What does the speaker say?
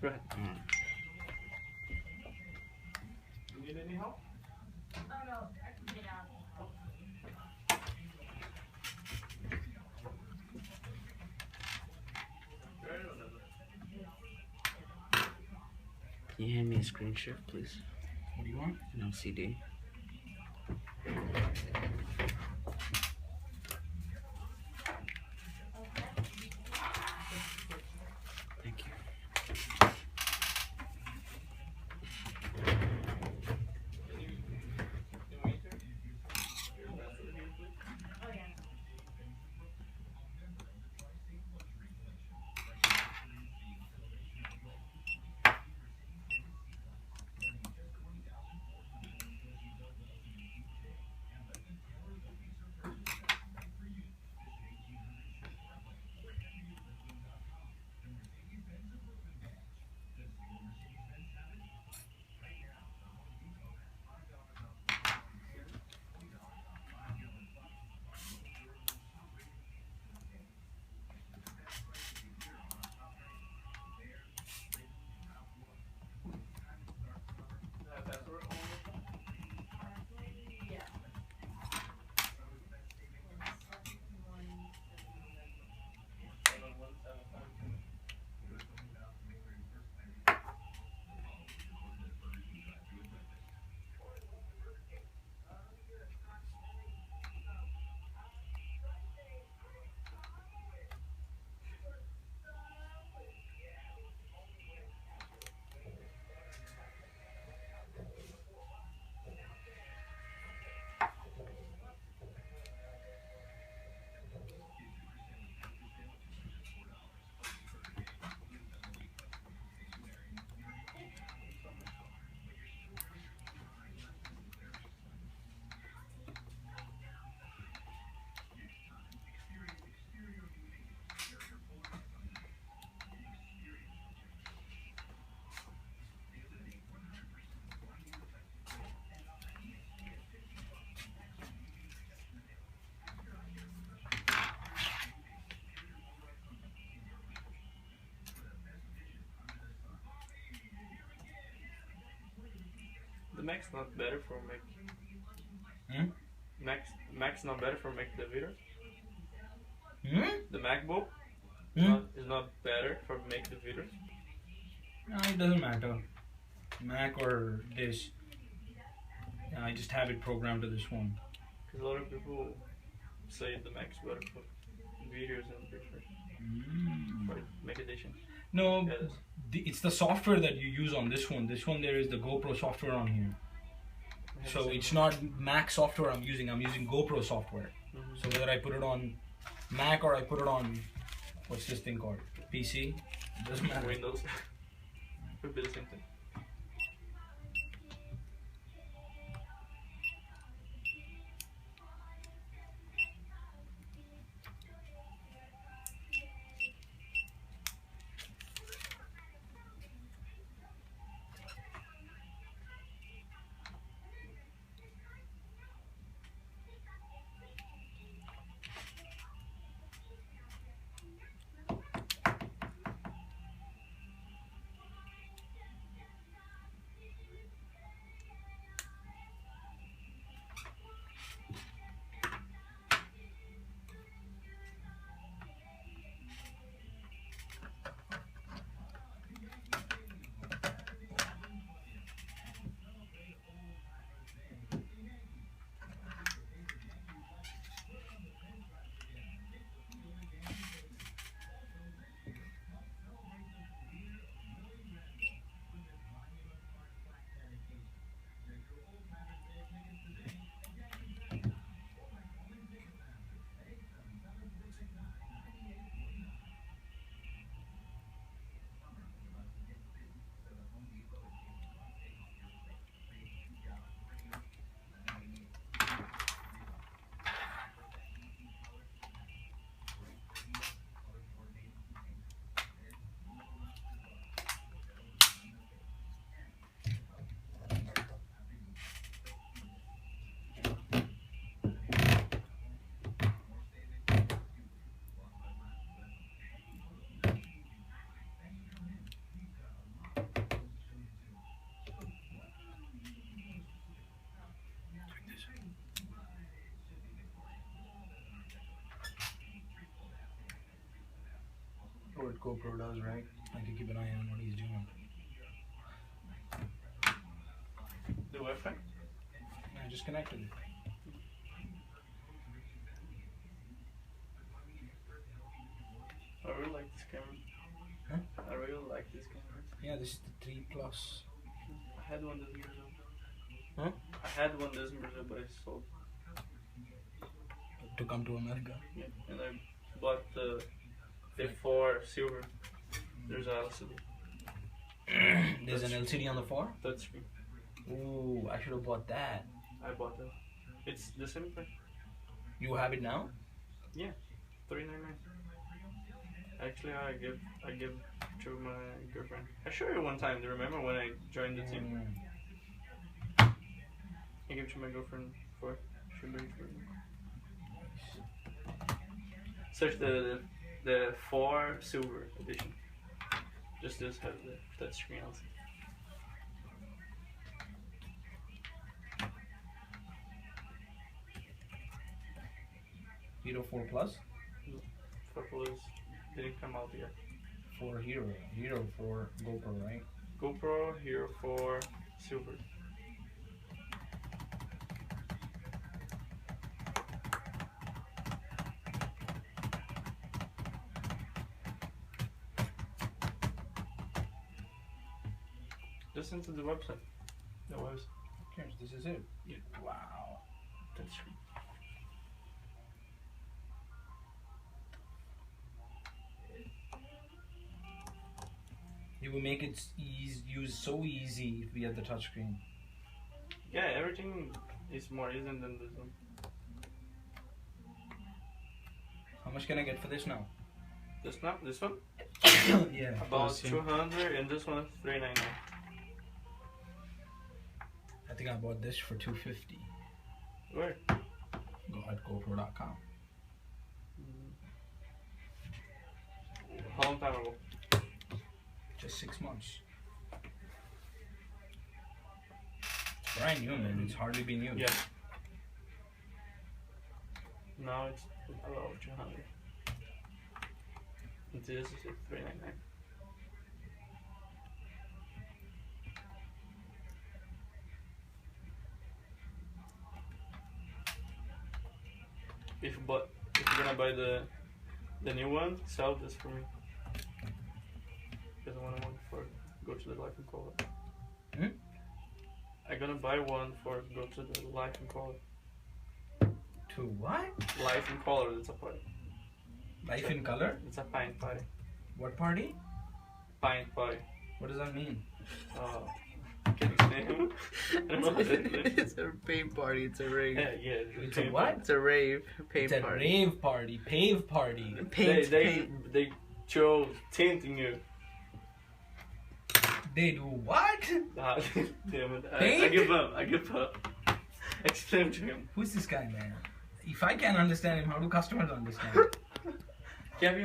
Go ahead. You need any help? Oh no, I can get out. Can you hand me a screen shift, please? What do you want? No CD. Thank you. The Mac's not better for Mac. Mac's not better for Mac the video. The MacBook is not better for make the video. No, it doesn't matter. Mac or this. Yeah, I just have it programmed to this one. Because a lot of people say the Mac's better for videos and pictures. For Mac edition. No, it's the software that you use on this one. This one there is the GoPro software on here. So it's not Mac software I'm using GoPro software. So whether I put it on Mac or I put it on, what's this thing called? PC? It doesn't matter. Windows. Could be the same thing. GoPro does, right? Like you keep an eye on what he's doing. The Wi-Fi? I just connected it. I really like this camera. Huh? I really like this camera. Yeah, this is the 3 Plus. I had one this Brazil. Huh? I had one this Brazil, but I sold. To come to America. Yeah, and I bought the 4 silver. There's an LCD. There's an LCD on the 4? Touchscreen. Ooh, I should have bought that. I bought that. It's the same price. You have it now? Yeah, $399. Actually, I give to my girlfriend. I showed you one time. Do you remember when I joined the team? I gave to my girlfriend for. She bring for me. Search the 4 silver edition. Just this has the touchscreen LCD. Hero 4 Plus? Purple didn't come out yet. For Hero. Hero for GoPro, right? GoPro Hero 4 silver. Listen to the website. The website. Here's, this is it. Yeah. Wow. Touchscreen. You will make it use so easy if we have the touchscreen. Yeah, everything is more easy than this one. How much can I get for this now? This one? Yeah. About 200, and this one $399. I think I bought this for $250. Where? Go at GoPro.com. How long time ago? Just 6 months. Brand new, man. It's hardly been used. Yeah. Now it's about 200. And this is $399. If you're gonna buy the new one, sell this for me. Because I want one for go to the life and color. I'm gonna buy one for go to the life and color. To what? Life and color, it's a party. Life in color? It's a pint party. What party? Pint party. What does that mean? Can you explain? I don't know what that is. It's a paint party. It's a rave. Yeah. It's a what? It's a rave. Paint It's a party. rave party. Pave party. Paint. They throw tint in you. They do what? Damn it. I Paint? give up. Explain to him. Who's this guy, man? If I can't understand him, how do customers understand? Kevin.